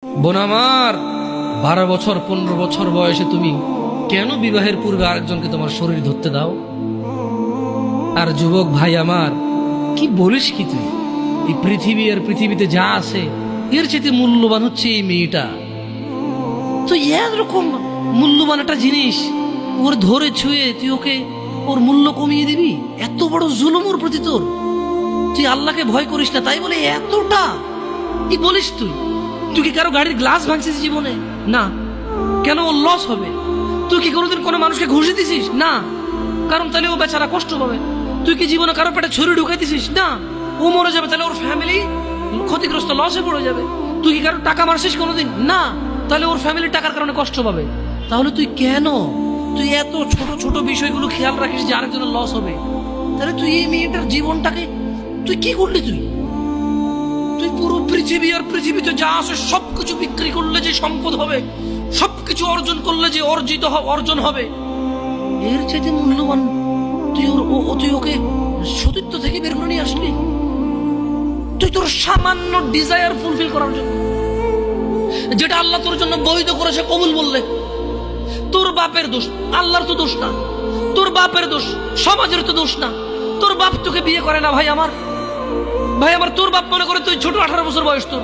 বোন আমার, 12 বছর 15 বছর বয়সে তুমি কেন বিবাহের পূর্বে আরেকজনকে তোমার শরীর ধরতে দাও? আর যুবক ভাই আমার, কি বলিস কি তুই? এই পৃথিবী আর পৃথিবীতে যা আছে এর চেয়ে মূল্যবান হচ্ছে এই মেয়েটা। তো এরকম মূল্যবান একটা জিনিস ওর ধরে ছুঁয়ে তুই ওকে ওর মূল্য কমিয়ে দিবি? এত বড় জুলুম ওর প্রতি তোর! তুই আল্লাহকে ভয় করিস না তাই বলে এতটা কি বলিস তুই? তুই কি কারো গাড়ির গ্লাস ভাঙছিস জীবনে? না। কেন? ওর লস হবে। তুই কি কোনোদিন কোনো মানুষকে ঘুষি দিছিস? না। কারণ তাহলে ও বেচারা কষ্ট পাবে। তুই কি জীবনে কারো পেটে ছুরি ঢুকাইতেছিস? না। ও মরে যাবে, তাহলে ওর ফ্যামিলি ক্ষতিগ্রস্ত, লসে পড়ে যাবে। তুই কি কারো টাকা মারছিস কোনোদিন? না। তাহলে ওর ফ্যামিলি টাকার কারণে কষ্ট পাবে। তাহলে তুই কেন তুই এত ছোট ছোট বিষয়গুলো খেয়াল রাখিস যে আরেকজনের লস হবে? তাহলে তুই এই মেয়েটার জীবনটাকে তুই কি করলি? তুই পুরো পৃথিবী আর পৃথিবীতে যা আছে সবকিছু বিক্রি করলে যে সম্পদ হবে, সবকিছু অর্জন করলে যে অর্জন হবে, এর চাইতে মূল্যবান তুই ওকে সতীত্ব থেকে বের করে নিয়ে আসলি? তুই তোর সামান্য ডিজায়ার ফুলফিল করার জন্য, যেটা আল্লাহ তোর জন্য বৈধ করেছে, কবুল বললে তোর বাপের দোষ, আল্লাহর তো দোষ না। তোর বাপের দোষ, সমাজের তো দোষ না। তোর বাপ তোকে বিয়ে করে না ভাই আমার, তোর বাপ মনে করে তুই ছোট, 18 বছর বয়স তোর।